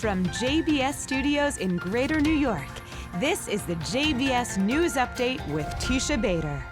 From JBS Studios in Greater New York, this is the JBS News Update with Teisha Bader.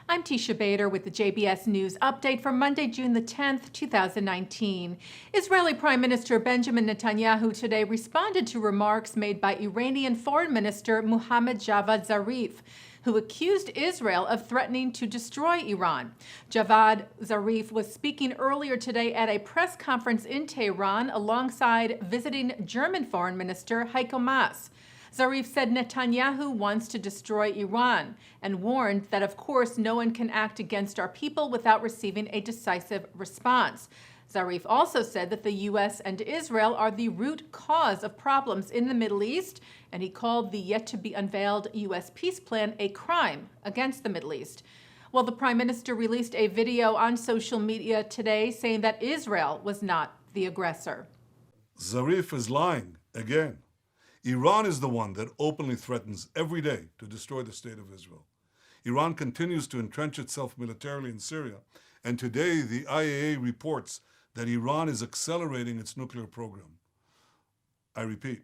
I'm Teisha Bader with the JBS News Update for Monday, June the 10th, 2019. Israeli Prime Minister Benjamin Netanyahu today responded to remarks made by Iranian Foreign Minister Mohammad Javad Zarif, who accused Israel of threatening to destroy Iran. Javad Zarif was speaking earlier today at a press conference in Tehran alongside visiting German Foreign Minister Heiko Maas. Zarif said Netanyahu wants to destroy Iran and warned that, of course, no one can act against our people without receiving a decisive response. Zarif also said that the U.S. and Israel are the root cause of problems in the Middle East, and he called the yet-to-be-unveiled U.S. peace plan a crime against the Middle East. Well, the Prime Minister released a video on social media today saying that Israel was not the aggressor. Zarif is lying again. Iran is the one that openly threatens every day to destroy the state of Israel. Iran continues to entrench itself militarily in Syria, and today the IAEA reports that Iran is accelerating its nuclear program. I repeat,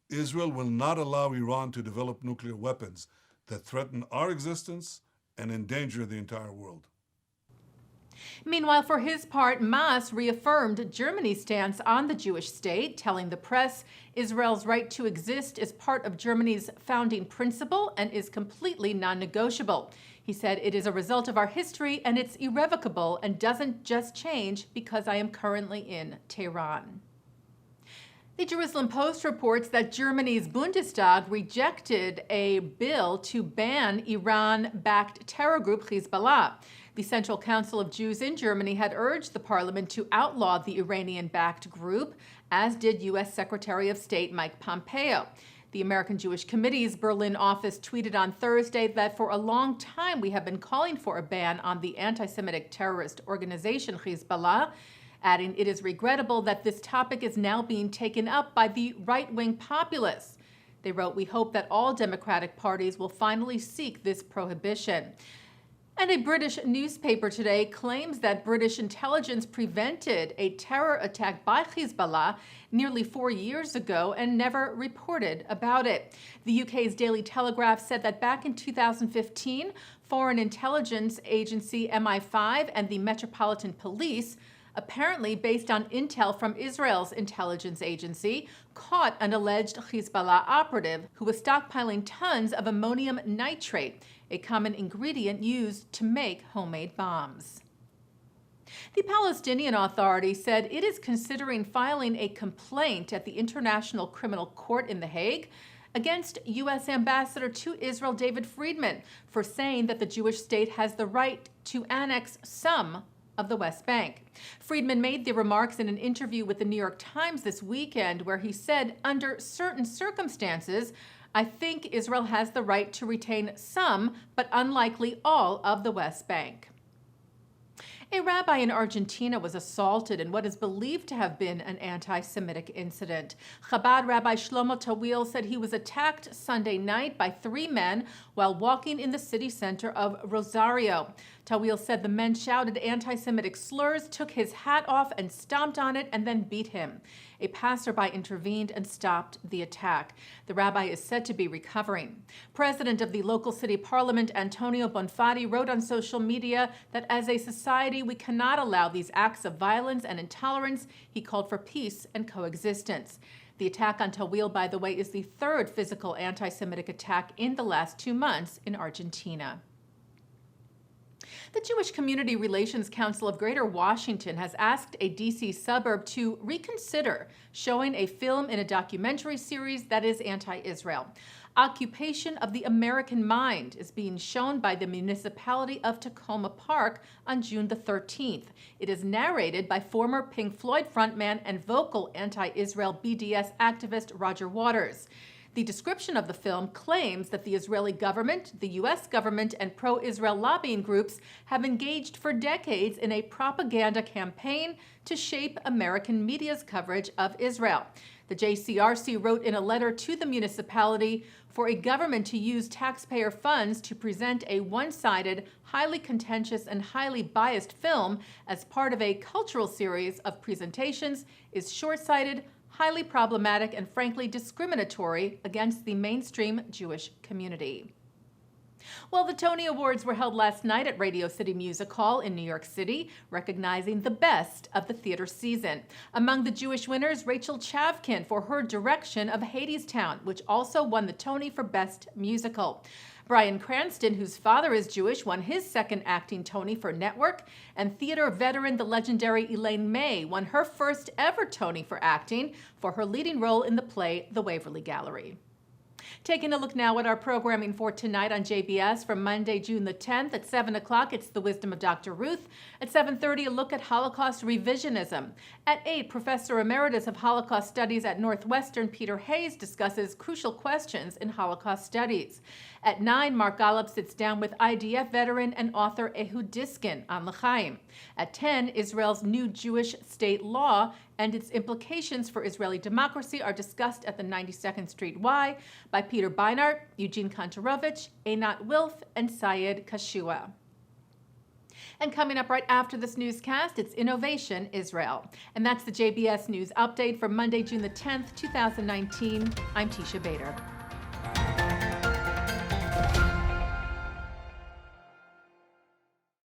Israel will not allow Iran to develop nuclear weapons that threaten our existence and endanger the entire world. Meanwhile, for his part, Maas reaffirmed Germany's stance on the Jewish state, telling the press Israel's right to exist is part of Germany's founding principle and is completely non-negotiable. He said, "It is a result of our history and it's irrevocable and doesn't just change because I am currently in Tehran." The Jerusalem Post reports that Germany's Bundestag rejected a bill to ban Iran-backed terror group Hezbollah. The Central Council of Jews in Germany had urged the parliament to outlaw the Iranian-backed group, as did U.S. Secretary of State Mike Pompeo. The American Jewish Committee's Berlin office tweeted on Thursday that for a long time we have been calling for a ban on the anti-Semitic terrorist organization Hezbollah, adding it is regrettable that this topic is now being taken up by the right-wing populists. They wrote, "We hope that all Democratic parties will finally seek this prohibition." And a British newspaper today claims that British intelligence prevented a terror attack by Hezbollah nearly 4 years ago and never reported about it. The UK's Daily Telegraph said that back in 2015, Foreign Intelligence Agency MI5 and the Metropolitan Police, apparently based on intel from Israel's intelligence agency, caught an alleged Hezbollah operative who was stockpiling tons of ammonium nitrate, a common ingredient used to make homemade bombs. The Palestinian Authority said it is considering filing a complaint at the International Criminal Court in The Hague against U.S. Ambassador to Israel David Friedman for saying that the Jewish state has the right to annex some of the West Bank. Friedman made the remarks in an interview with the New York Times this weekend, where he said, "Under certain circumstances, I think Israel has the right to retain some, but unlikely all, of the West Bank." A rabbi in Argentina was assaulted in what is believed to have been an anti-Semitic incident. Chabad Rabbi Shlomo Tawil said he was attacked Sunday night by 3 men while walking in the city center of Rosario. Tawil said the men shouted anti-Semitic slurs, took his hat off and stomped on it, and then beat him. A passerby intervened and stopped the attack. The rabbi is said to be recovering. President of the local city parliament, Antonio Bonfatti, wrote on social media that as a society, we cannot allow these acts of violence and intolerance. He called for peace and coexistence. The attack on Tawil, by the way, is the 3rd physical anti-Semitic attack in the last 2 months in Argentina. The Jewish Community Relations Council of Greater Washington has asked a D.C. suburb to reconsider showing a film in a documentary series that is anti-Israel. Occupation of the American Mind is being shown by the municipality of Tacoma Park on June the 13th. It is narrated by former Pink Floyd frontman and vocal anti-Israel BDS activist Roger Waters. The description of the film claims that the Israeli government, the U.S. government, and pro-Israel lobbying groups have engaged for decades in a propaganda campaign to shape American media's coverage of Israel. The JCRC wrote in a letter to the municipality for a government to use taxpayer funds to present a one-sided, highly contentious, and highly biased film as part of a cultural series of presentations is short-sighted, highly problematic, and frankly discriminatory against the mainstream Jewish community. Well, the Tony Awards were held last night at Radio City Music Hall in New York City, recognizing the best of the theater season. Among the Jewish winners, Rachel Chavkin for her direction of Hadestown, which also won the Tony for Best Musical. Bryan Cranston, whose father is Jewish, won his second acting Tony for Network, and theater veteran, the legendary Elaine May, won her first ever Tony for acting for her leading role in the play The Waverly Gallery. Taking a look now at our programming for tonight on JBS for Monday, June the 10th. At 7 o'clock, it's The Wisdom of Dr. Ruth. At 7:30, a look at Holocaust revisionism. At 8, Professor Emeritus of Holocaust Studies at Northwestern, Peter Hayes, discusses crucial questions in Holocaust studies. At 9, Mark Golub sits down with IDF veteran and author Ehud Diskin on L'chaim. At 10, Israel's new Jewish state law and its implications for Israeli democracy are discussed at the 92nd Street Y by Peter Beinart, Eugene Kantorovich, Einat Wilf, and Syed Kashua. And coming up right after this newscast, it's Innovation Israel. And that's the JBS News Update for Monday, June the 10th, 2019. I'm Teisha Bader.